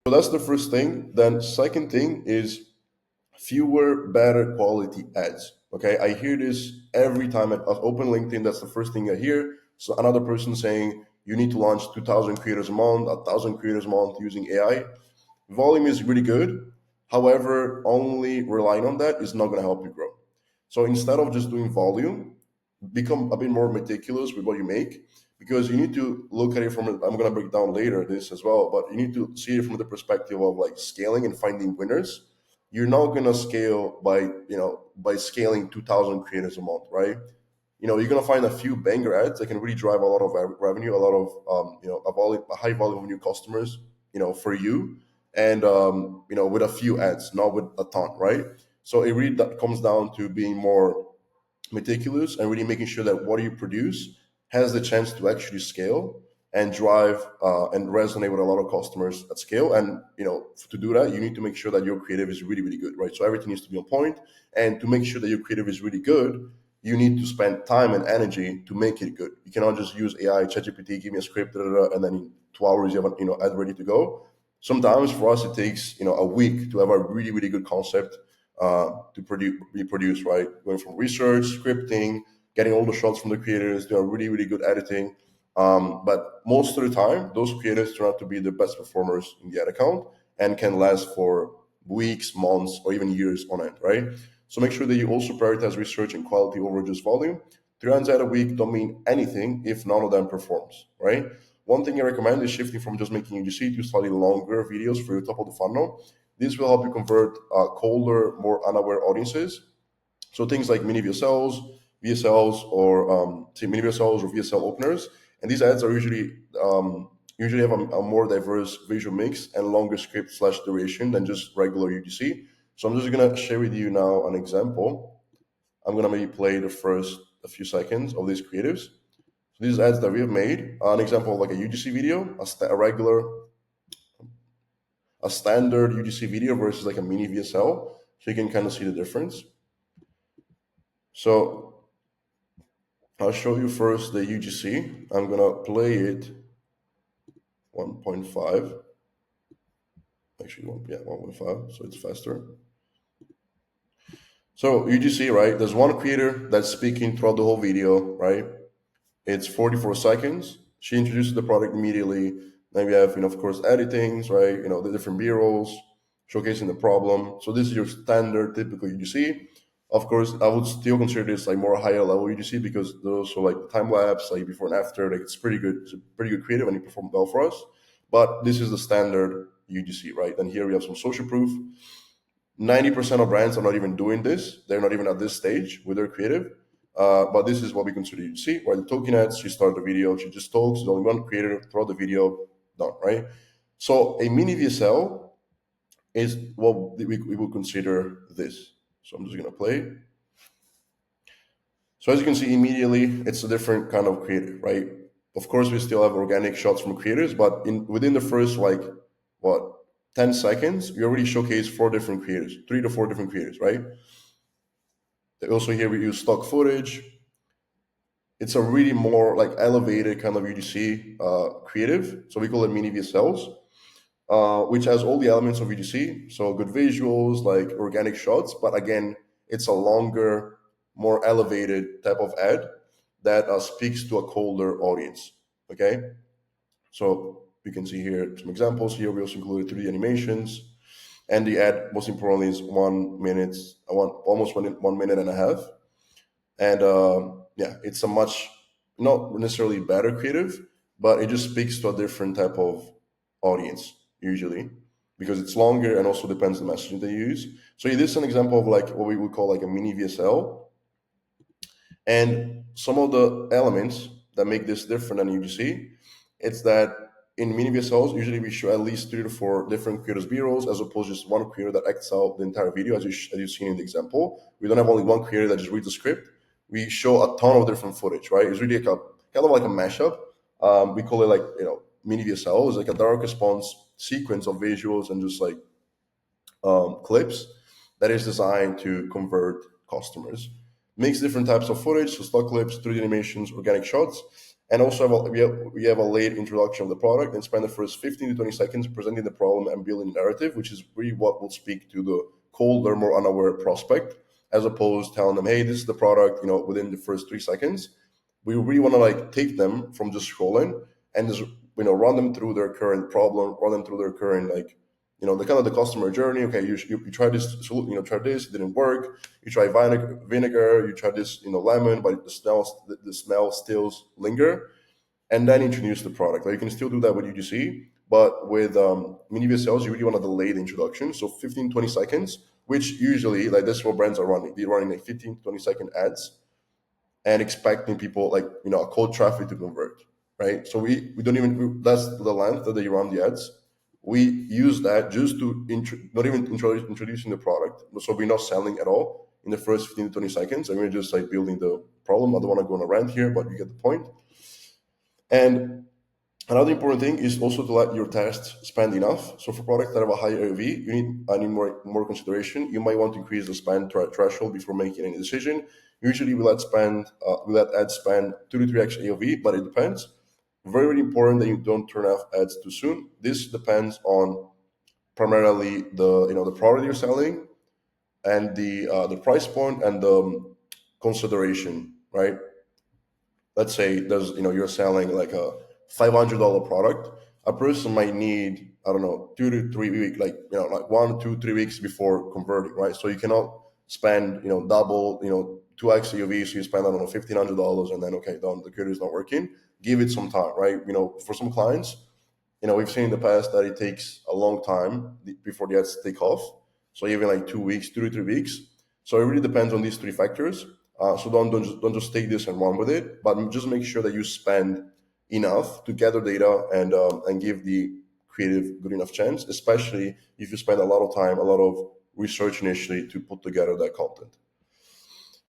So that's the first thing. Then second thing is fewer, better quality ads. Okay, I hear this every time I open LinkedIn. That's the first thing I hear. So another person saying you need to launch 2,000 creators a month, 1,000 creators a month using AI. Volume is really good. However, only relying on that is not going to help you grow. So instead of just doing volume, become a bit more meticulous with what you make, because you need to look at it from, I'm going to break down later this as well, but you need to see it from the perspective of like scaling and finding winners. You're not going to scale by, by scaling 2,000 creators a month, right? You're going to find a few banger ads that can really drive a lot of revenue, a lot of a high volume of new customers, for you, and with a few ads, not with a ton, right? So it really comes down to being more meticulous and really making sure that what you produce has the chance to actually scale and drive and resonate with a lot of customers at scale. And to do that, you need to make sure that your creative is really, really good, right? So everything needs to be on point. And to make sure that your creative is really good, you need to spend time and energy to make it good. You cannot just use AI, ChatGPT, give me a script, and then in 2 hours you have ad ready to go. Sometimes for us it takes a week to have a really, really good concept to be produced, right? Going from research, scripting, getting all the shots from the creators, they are really, really good editing. But most of the time, those creators turn out to be the best performers in the ad account and can last for weeks, months, or even years on end, right? So make sure that you also prioritize research and quality over just volume. 300 ads a week don't mean anything if none of them performs, right? One thing I recommend is shifting from just making UGC to slightly longer videos for your top of the funnel. This will help you convert colder, more unaware audiences. So things like mini VSLs, or mini VSLs or VSL openers. And these ads are usually have a more diverse visual mix and longer script slash duration than just regular UGC. So I'm just gonna share with you now an example. I'm gonna maybe play the first a few seconds of these creatives. So these ads that we have made, an example of like a UGC video, a standard UGC video versus like a mini VSL, so you can kind of see the difference. So I'll show you first the UGC. I'm gonna play it 1.5. Actually, 1.5, so it's faster. So UGC, right? There's one creator that's speaking throughout the whole video, right? It's 44 seconds. She introduces the product immediately. Then we have, of course, editings, right? The different B-rolls, showcasing the problem. So this is your standard, typical UGC. Of course, I would still consider this like more higher level UGC, because those are like time lapse, like before and after. Like it's pretty good. It's a pretty good creative, and it performed well for us. But this is the standard UGC, right? And here we have some social proof. 90% of brands are not even doing this. They're not even at this stage with their creative. But this is what we consider UGC, where the token ads, she started the video, she just talks, there's only one creator throughout the video, done, right? So a mini VSL is what we would consider this. So I'm just gonna play. So as you can see immediately, it's a different kind of creator, right? Of course, we still have organic shots from creators, but within the first like what 10 seconds, we already showcase 4 different creators, 3 to 4 different creators, right? Also here we use stock footage. It's a really more like elevated kind of UGC creative. So we call it mini VSLs, which has all the elements of UGC. So good visuals, like organic shots, but again, it's a longer, more elevated type of ad that speaks to a colder audience. Okay, so you can see here some examples. Here we also included 3D animations, and the ad, most importantly, is 1 minute, almost 1 minute and a half. And yeah, it's a much, not necessarily better creative, but it just speaks to a different type of audience usually, because it's longer and also depends on the messaging they use. So this is an example of like what we would call like a mini VSL. And some of the elements that make this different than UGC, it's that in mini VSLs, usually we show at least 3 to 4 different creators' B-rolls, as opposed to just one creator that acts out the entire video, as you've seen in the example. We don't have only one creator that just reads the script. We show a ton of different footage, right? It's really like kind of like a mashup. We call it like, mini VSL. It's like a direct response sequence of visuals and just like clips that is designed to convert customers. Makes different types of footage, so stock clips, 3D animations, organic shots. And also we have a late introduction of the product and spend the first 15 to 20 seconds presenting the problem and building a narrative, which is really what will speak to the cold or more unaware prospect, as opposed telling them, hey, this is the product, within the first 3 seconds. We really want to like take them from just scrolling and just run them through their current problem, run them through their current like the kind of the customer journey. Okay, you try this, try this, it didn't work. You try vinegar, you try this, lemon, but the smell still linger, and then introduce the product. Like you can still do that with UGC, but with mini VSLs, you really want a delayed introduction. So 15, 20 seconds, which usually, like this is what brands are running. They're running like 15, 20-second ads and expecting people like, cold traffic to convert, right? So we don't even, that's the length that they run the ads. We use that just to not even introducing the product. So we're not selling at all in the first 15 to 20 seconds. And we're just like building the problem. I don't want to go on a rant here, but you get the point. And another important thing is also to let your test spend enough. So for products that have a high AOV, I need more consideration. You might want to increase the spend threshold before making any decision. Usually we let ads spend 2 to 3x AOV, but it depends. Very, very important that you don't turn off ads too soon. This depends on primarily the product you're selling and the price point and the consideration, right? Let's say you're selling like a $500 product. A person might need, I don't know, 2 to 3 weeks, like like 1, 2, 3 weeks before converting, right? So you cannot spend double, 2x AOV. So you spend, I don't know, $1,500, and then okay, done, the code is not working. Give it some time, right? For some clients, we've seen in the past that it takes a long time before the ads take off. So even like 2 weeks, 2 to 3 weeks. So it really depends on these three factors. So don't just take this and run with it, but just make sure that you spend enough to gather data and give the creative good enough chance, especially if you spend a lot of time, a lot of research initially to put together that content.